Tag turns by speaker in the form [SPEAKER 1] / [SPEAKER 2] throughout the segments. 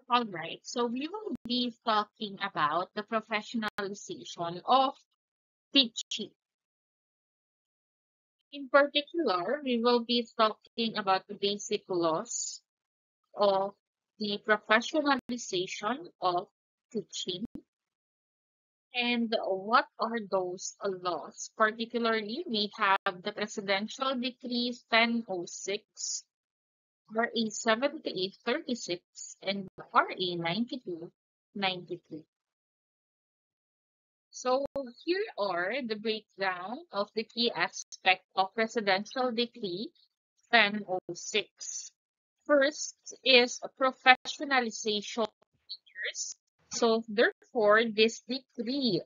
[SPEAKER 1] All right, so we will be talking about the professionalization of teaching. In particular, we will be talking about the basic laws of the professionalization of teaching and what are those laws. Particularly, we have the Presidential Decree 1006, RA 7836, and RA 9293. So here are the breakdown of the key aspect of Presidential Decree 1006. First is a professionalization of teachers. So therefore, this decree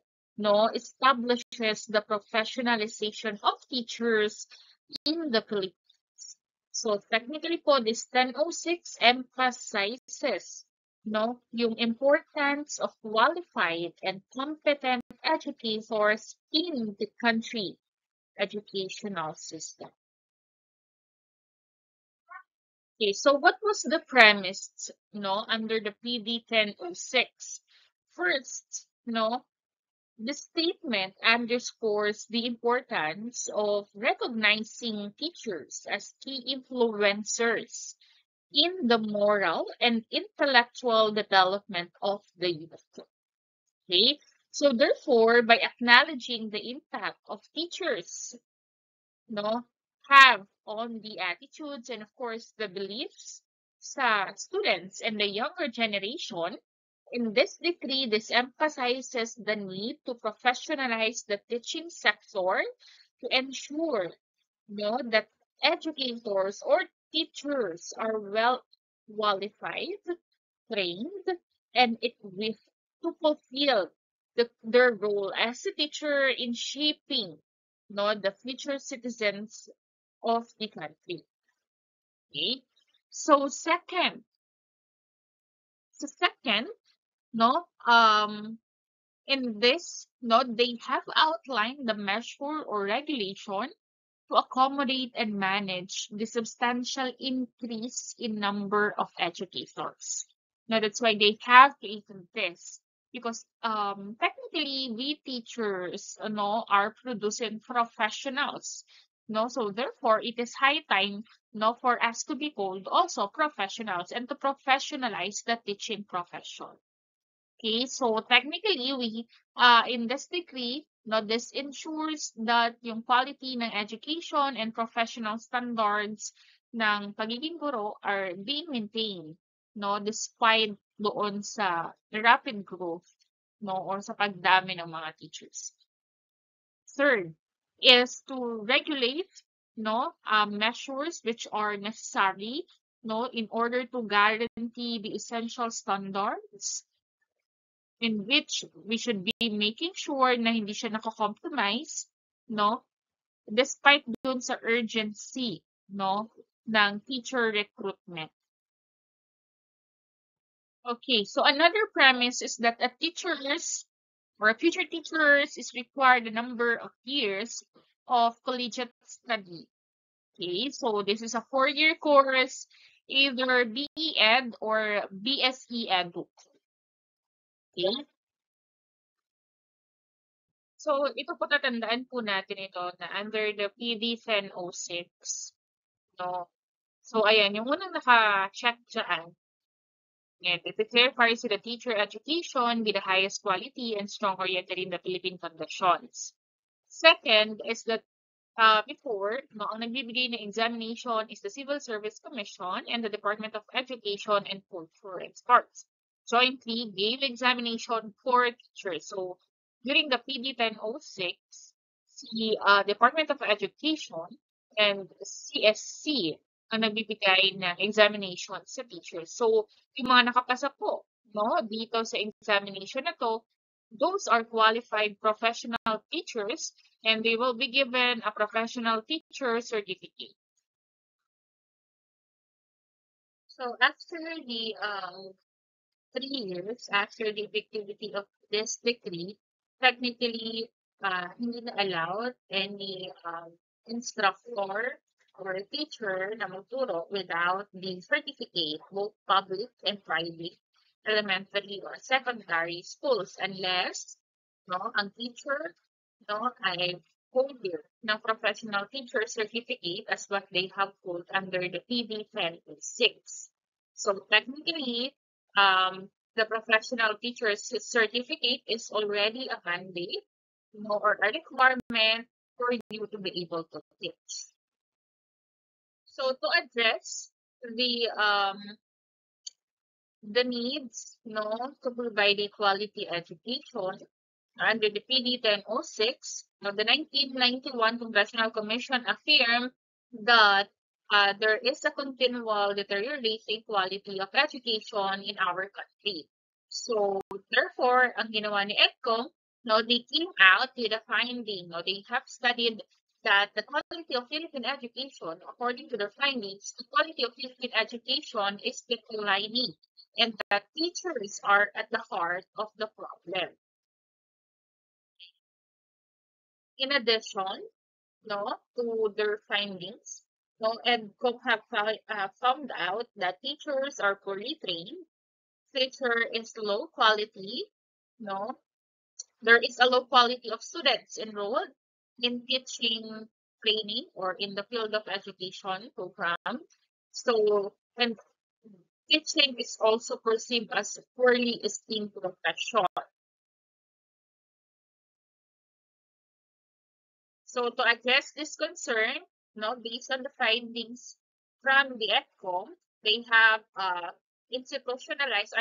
[SPEAKER 1] establishes the professionalization of teachers in the Philippines. So technically po, this 1006 emphasizes yung importance of qualified and competent educators in the country educational system. Okay, so what was the premise under the PD 1006? First, the statement underscores the importance of recognizing teachers as key influencers in the moral and intellectual development of the youth. Okay, so therefore, by acknowledging the impact of teachers, no, have on the attitudes and of course the beliefs sa students and the younger generation, in this decree, this emphasizes the need to professionalize the teaching sector to ensure that educators or teachers are well qualified, trained, and equipped to fulfill their role as a teacher in shaping the future citizens of the country. Okay? So second, no, in this, they have outlined the measure or regulation to accommodate and manage the substantial increase in number of educators. Now, that's why they have created this because technically we teachers are producing professionals. So therefore it is high time for us to be called also professionals and to professionalize the teaching profession. Okay, so technically we in this decree, this ensures that yung quality ng education and professional standards ng pagiging guro are being maintained, despite doon sa rapid growth, or sa pagdami ng mga teachers. Third is to regulate, measures which are necessary, in order to guarantee the essential standards in which we should be making sure na hindi siya nako-compromise, despite dun sa urgency, ng teacher recruitment. Okay, so another premise is that a future teachers is required a number of years of collegiate study. Okay, so this is a 4-year course, either BE Ed or BSE Ed. Okay? So, ito po tatandaan po natin ito na under the PD 1006, no? So, ayan, yung unang naka-check dyan, it clarifies that teacher education be the highest quality and strong oriented in the Philippine conditions. Second is that before, ang nagbibigay ng examination is the Civil Service Commission and the Department of Education and Culture and Sports. Jointly gave examination for teachers. So, during the PD 1006, the Department of Education and CSC ang nagbibigay ng examination sa teachers. So, yung mga nakapasa po, dito sa examination na to, those are qualified professional teachers and they will be given a professional teacher certificate. So, after the 3 years after the effectivity of this decree, technically, hindi na allowed any instructor or teacher na magturo without the certificate, both public and private, elementary or secondary schools unless no, ang teacher no, ay holder ng professional teacher certificate as what they have pulled under the PB 1006. So technically, the professional teacher's certificate is already a mandate, or a requirement for you to be able to teach. So to address the needs, to provide a quality education under the PD 1006, the 1991 Congressional Commission affirmed that there is a continual deteriorating quality of education in our country. So, therefore, ang ginawa ni EDCOM, they came out with a finding, they have studied that the quality of Philippine education, according to their findings, the quality of Philippine education is declining, and that teachers are at the heart of the problem. In addition, to their findings, EDCOM have found out that teachers are poorly trained, teacher is low quality, no, there is a low quality of students enrolled in teaching training or in the field of education program. So, and teaching is also perceived as a poorly esteemed profession. So to address this concern, based on the findings from the EDCOM, they have institutionalized,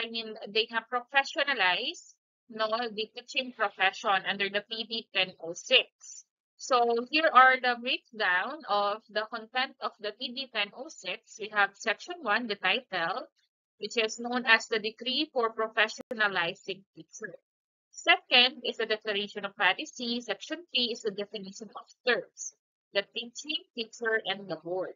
[SPEAKER 1] they have professionalized, the teaching profession under the PD 1006. So here are the breakdown of the content of the PD 1006. We have section 1, the title, which is known as the Decree for Professionalizing Teachers. Second is the declaration of privacy. Section 3 is the definition of terms, the teaching, teacher, and the board.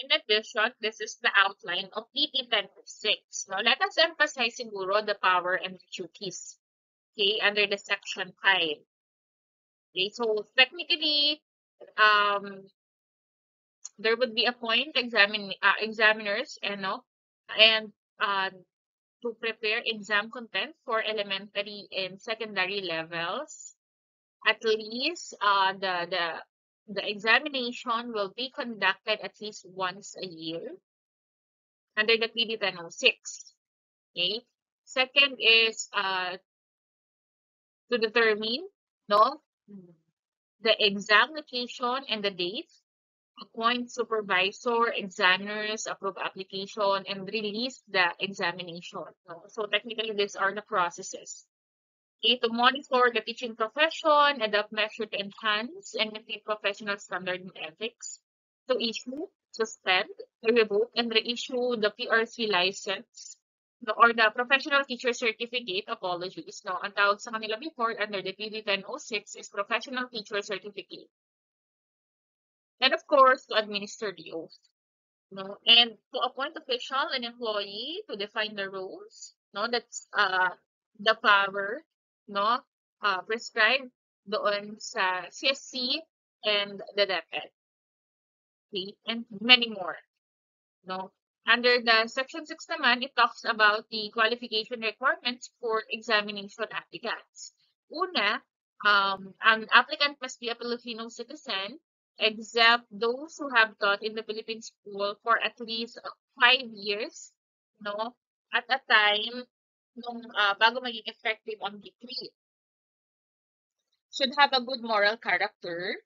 [SPEAKER 1] In addition, this is the outline of PD 1006. Now, let us emphasize siguro the power and duties, okay, under the section 5. Okay, so technically, there would be appoint examiners, and to prepare exam content for elementary and secondary levels. At least the examination will be conducted at least once a year under the PD 1006. Okay. Second is to determine the exam location and the date, appoint supervisor, examiners, approve application, and release the examination. So technically, these are the processes. Okay, to monitor the teaching profession, adopt measures to enhance and maintain professional standard and ethics, to issue, suspend, revoke, and reissue the PRC license, or the professional teacher certificate. Apologies. Ang tawag sa kanila before under the PD 1006 is professional teacher certificate. And of course, to administer the oath. And to appoint official and employee to define the roles. That's the power prescribed doon sa CSC and the DepEd. Okay? And many more. Under the Section 6 naman, it talks about the qualification requirements for examination applicants. Una, an applicant must be a Filipino citizen, except those who have taught in the Philippine school for at least 5 years, at a time bago maging effective ang decree. Should have a good moral character,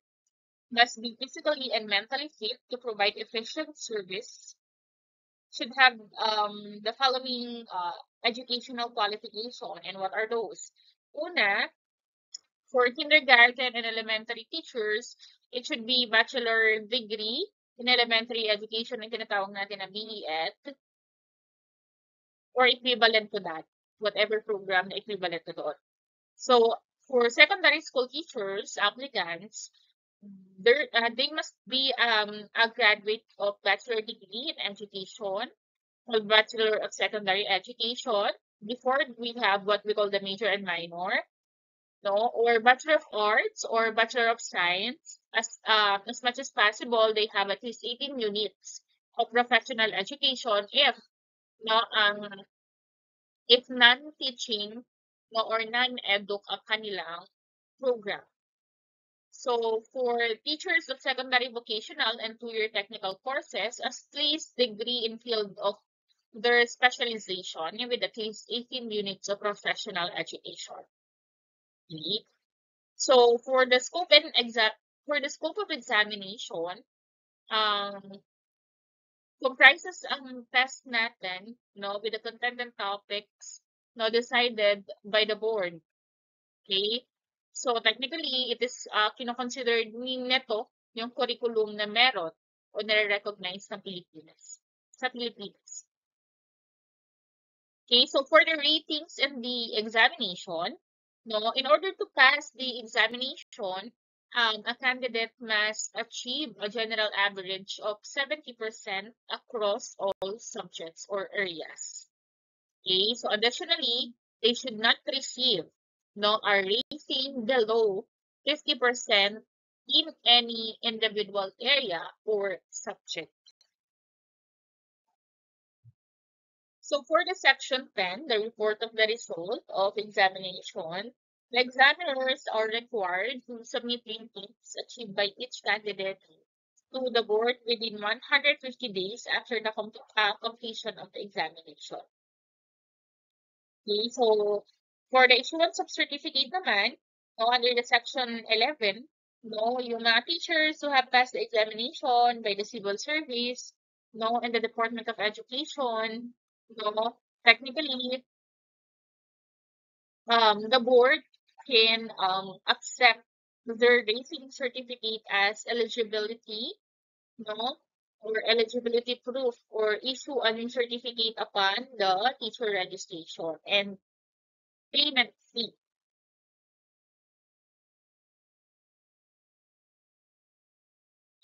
[SPEAKER 1] must be physically and mentally fit to provide efficient service, should have the following educational qualification. And what are those? Una, for kindergarten and elementary teachers, it should be bachelor degree in elementary education na tinatawag natin na BEd, or equivalent to that, whatever program na equivalent to doon. So, for secondary school teachers, applicants, they must be a graduate of bachelor degree in education or bachelor of secondary education. Before, we have what we call the major and minor, or bachelor of arts or bachelor of science. As much as possible, they have at least 18 units of professional education if if non-teaching or non-eduk ang kanilang program. So for teachers of secondary vocational and two-year technical courses, a least degree in field of their specialization with at least 18 units of professional education. Okay. So for the scope of examination, um, comprises ang test natin, with the content and topics, decided by the board. Okay? So technically, it is kino-considered neto yung curriculum na meron o nare-recognize ng Pilipinas sa Pilipinas. Okay, so for the ratings in the examination, in order to pass the examination, a candidate must achieve a general average of 70% across all subjects or areas. Okay, so additionally, they should not receive a rating below 50% in any individual area or subject. So for the section 10, the report of the result of examination, the examiners are required to submit ratings achieved by each candidate to the board within 150 days after the completion of the examination. Okay, so for the issuance of certificate naman, under the section 11, yung mga teachers who have passed the examination by the civil service, and the Department of Education, technically, the board can accept their rating certificate as eligibility, no, or eligibility proof, or issue a new certificate upon the teacher registration and payment fee.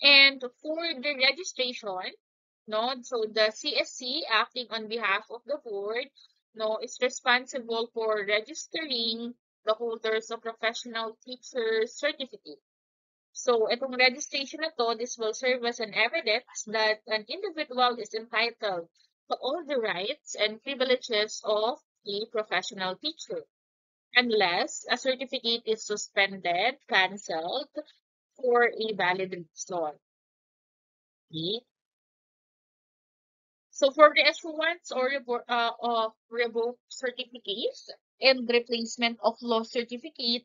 [SPEAKER 1] And for the registration, so the CSC acting on behalf of the board, is responsible for registering the holders of professional teacher certificate. So itong registration na to, this will serve as an evidence that an individual is entitled to all the rights and privileges of a professional teacher, unless a certificate is suspended, cancelled, for a valid reason. Okay? So for the issuance or of revoked certificates and replacement of lost certificate,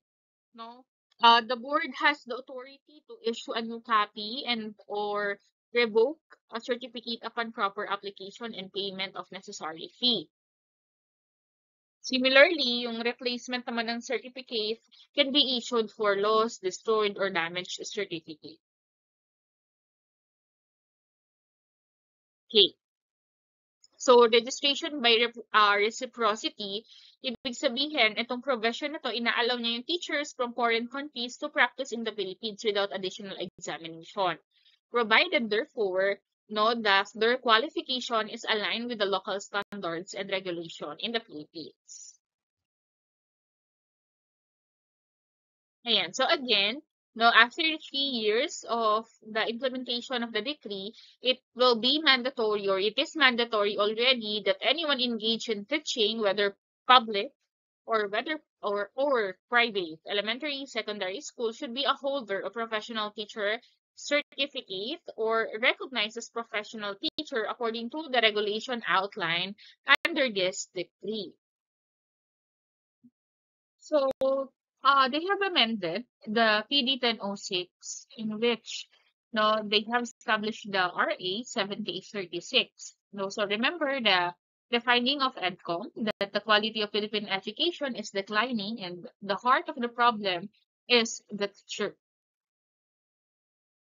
[SPEAKER 1] the board has the authority to issue a new copy and or revoke a certificate upon proper application and payment of necessary fee. Similarly, yung replacement naman ng certificate can be issued for lost, destroyed, or damaged certificate. Okay. So, registration by reciprocity, ibig sabihin, itong provision na to, inaalaw niya yung teachers from foreign countries to practice in the Philippines without additional examination. Provided, therefore, that their qualification is aligned with the local standards and regulation in the Philippines. Ayan. So again, after 3 years of the implementation of the decree, it will be mandatory, or it is mandatory already, that anyone engaged in teaching, whether public or private, elementary, secondary school, should be a holder of professional teacher certificate or recognized as professional teacher according to the regulation outlined under this decree. So, they have amended the PD 1006, in which they have established the RA 7836. So remember the finding of EDCOM that the quality of Philippine education is declining, and the heart of the problem is the teacher.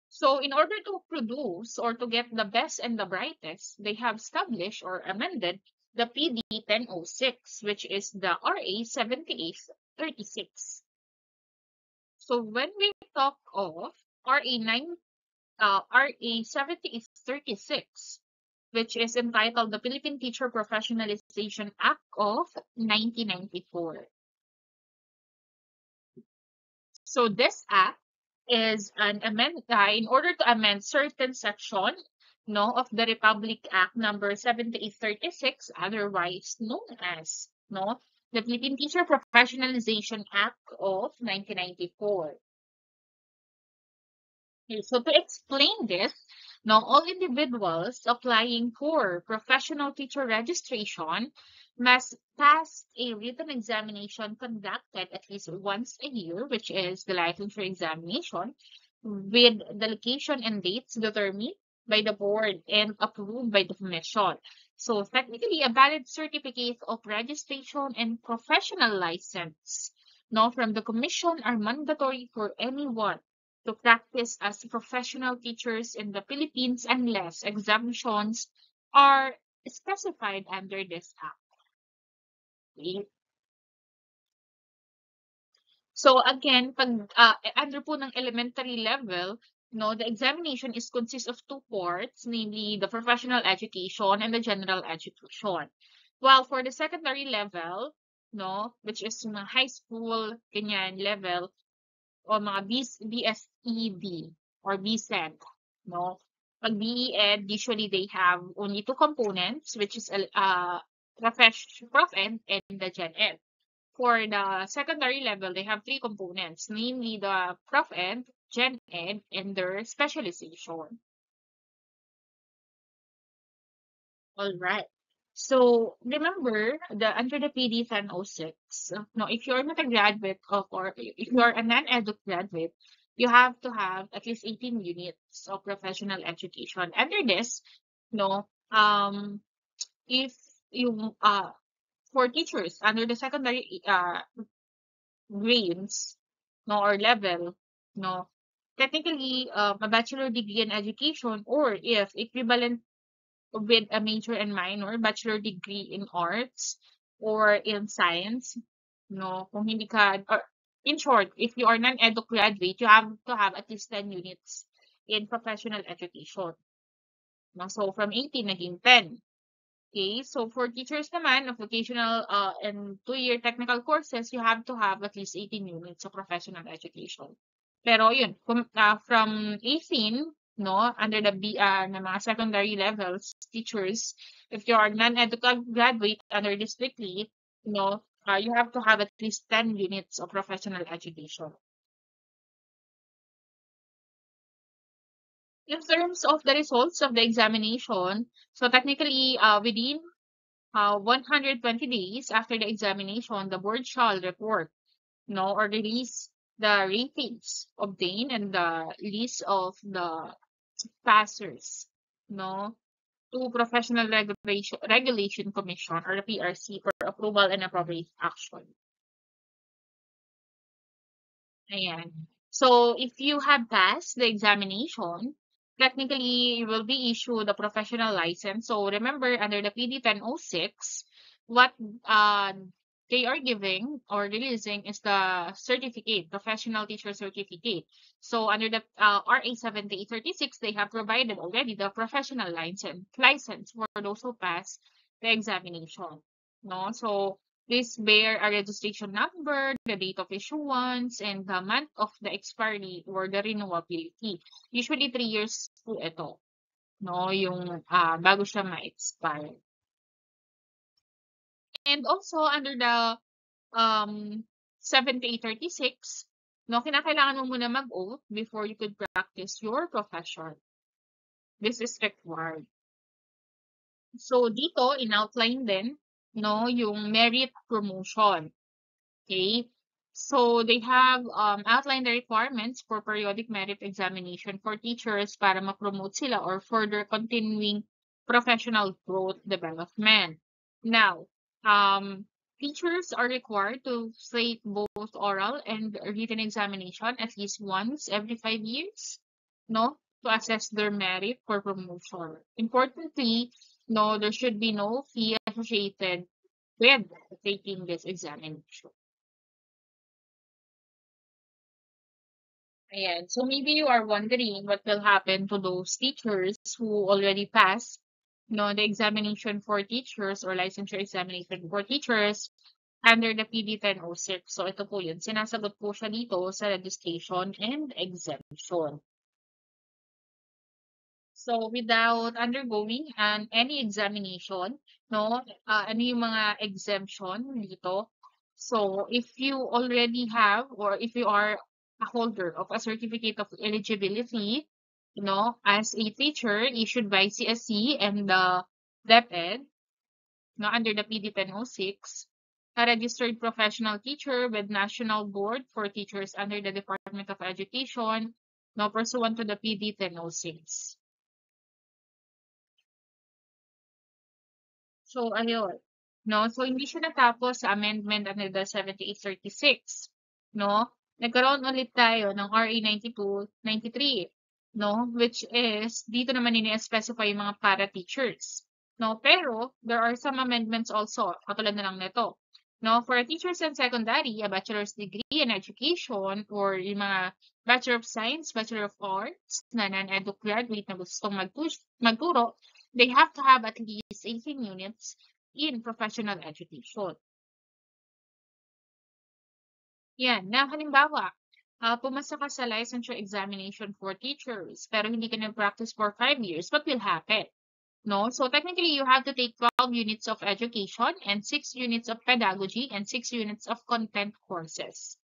[SPEAKER 1] So in order to produce or to get the best and the brightest, they have established or amended the PD 1006, which is the RA 7836. So when we talk of RA 7836, which is entitled the Philippine Teacher Professionalization Act of 1994. So this act is an in order to amend certain section no, of the Republic Act number 7836, otherwise known as, no, the Philippine Teacher Professionalization Act of 1994. Okay, so to explain this, now all individuals applying for professional teacher registration must pass a written examination conducted at least once a year, which is the licensure examination, with the location and dates determined by the board and approved by the commission. So technically, a valid certificate of registration and professional license, no, from the commission are mandatory for anyone to practice as professional teachers in the Philippines unless exemptions are specified under this act. Okay? So again, pag under po ng elementary level, no, the examination is consists of two parts, namely the professional education and the general education. While for the secondary level, no, which is mga high school ganyan level o mga BSED or BSED, no. Pag BEd, usually they have only two components, which is Prof and the Gen Ed. For the secondary level, they have three components, namely the Prof Ed, Gen Ed, and their specialization. All right. So remember the under the PD 1006, no, if you're not a graduate of or if you're a non-edu graduate, you have to have at least 18 units of professional education. Under this, no, if you for teachers under the secondary grades, no, or level, no, technically, a bachelor degree in education, or if equivalent with a major and minor, bachelor degree in arts or in science, no, kung hindi ka, or in short, if you are non-edu graduate, you have to have at least 10 units in professional education. No? So, from 18, naging 10. Okay, so for teachers naman of vocational and 2-year technical courses, you have to have at least 18 units of professional education. Pero yun, from 18, no, under the na mga secondary levels, teachers, if you are non-educational graduate under this strictly, no, you have to have at least 10 units of professional education. In terms of the results of the examination, so technically, within 120 days after the examination, the board shall report, no, or release the ratings obtained and the list of the passers, no, to Professional Regulation Commission or the PRC for approval and appropriate action. Ayan. So, if you have passed the examination, technically, you will be issued a professional license. So, remember, under the PD 1006, what uh, they are giving or releasing is the certificate, professional teacher certificate. So, under the RA 7836, they have provided already the professional license for those who pass the examination. No? So, please bear a registration number, the date of issuance, and the month of the expiry or the renewability. Usually 3 years po ito, no, yung bago siya ma-expire. And also under the 7836, no, kinakailangan mo muna mag-oath before you could practice your profession. This is required. So dito in-outline din, no, yung merit promotion. Okay. So they have outlined the requirements for periodic merit examination for teachers para ma-promote sila or further continuing professional growth development. Now, teachers are required to take both oral and written examination at least once every 5 years, no, to assess their merit for promotion. Importantly, no, there should be no fee associated with taking this examination. Ayan. So maybe you are wondering what will happen to those teachers who already passed, no, the examination for teachers or licensure examination for teachers under the PD 1006. So ito po yun. Sinasagot po siya dito sa registration and exemption. So without undergoing any examination, no, ano yung mga exemption dito? So if you already have or if you are a holder of a certificate of eligibility, as a teacher issued by CSC and the DepEd, no, under the PD 1006, a registered professional teacher with National Board for Teachers under the Department of Education, no, pursuant to the PD 1006. So, ayun. No? So, hindi siya natapos sa amendment under the 7836. No? Nagkaroon ulit tayo ng RA 9293. No? Which is, dito naman ini-specify yung mga para-teachers. No? Pero, there are some amendments also, katulad na lang nito. No? For teachers in secondary, a bachelor's degree in education, or yung mga Bachelor of Science, Bachelor of Arts, na non-edu graduate na gustong magturo, they have to have at least 18 units in professional education. Yan. Na halimbawa, pumasa ka sa licensure examination for teachers, pero hindi ka nag-practice for 5 years, what will happen? No? So technically, you have to take 12 units of education and 6 units of pedagogy and 6 units of content courses.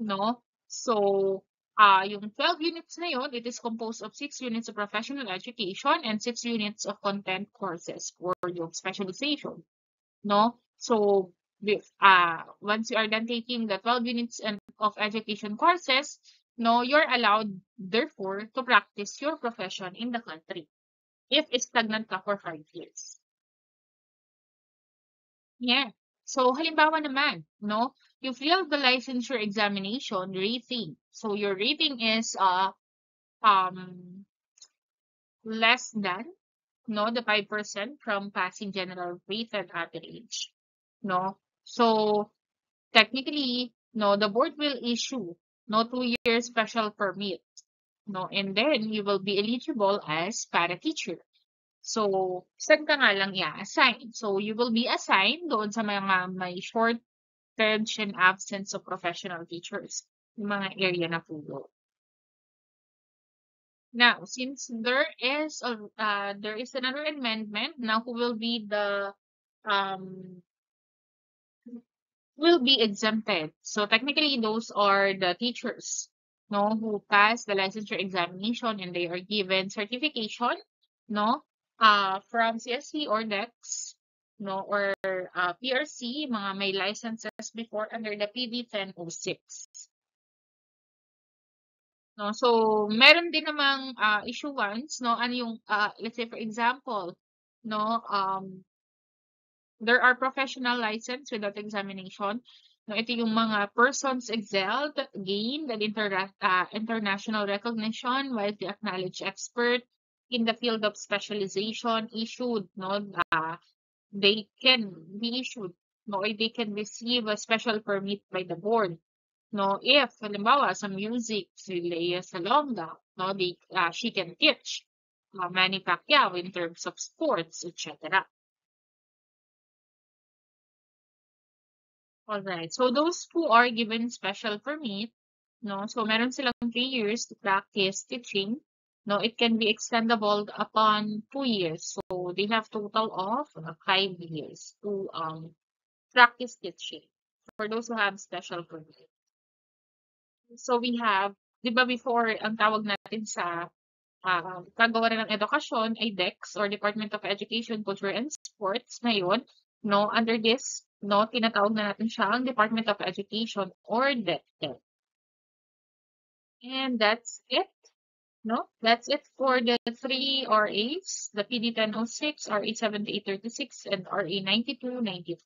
[SPEAKER 1] No? So, yung 12 units na yun, it is composed of 6 units of professional education and 6 units of content courses for your specialization. No? So, once you are done taking the 12 units of education courses, no, you're allowed, therefore, to practice your profession in the country if stagnant ka for 5 years. Yeah. So, halimbawa naman, no, you failed the licensure examination rating. So, your rating is less than, no, the 5% from passing general weighted average, no. So, technically, no, the board will issue, no, 2-year special permit, no, and then you will be eligible as para teacher. So, saan ka nga lang i-assign? So, you will be assigned doon sa mga may shortage and absence of professional teachers, yung mga area na pulo. Now, since there is another amendment, now who will be will be exempted. So technically, those are the teachers, no, who pass the licensure examination and they are given certification, no, from CSC or DEX, no, or PRC, mga may licenses before under the PD 1006. No, so meron din namang issuance, no, ano yung let's say for example, no, there are professional license without examination. No, ito yung mga persons excelled, gained an international recognition, widely acknowledged expert in the field of specialization issued, no, they can be issued, no, or they can receive a special permit by the board. No, if halimbawa sa music si Lea Salonga, no, she can teach Manny Pacquiao in terms of sports, etc. Alright, so those who are given special permit, no, so meron silang 3 years to practice teaching. No, it can be extendable upon 2 years. So they have total of 5 years to practice teaching for those who have special permit. So we have, di ba before, ang tawag natin sa kagawaran ng edukasyon ay DEX or Department of Education, Culture and Sports. Ngayon, no, under this, no, tinatawag na natin siya ang Department of Education or DepEd. And that's it. No, that's it for the 3 RAs, the PD 1006, RA 7836, and RA 9293.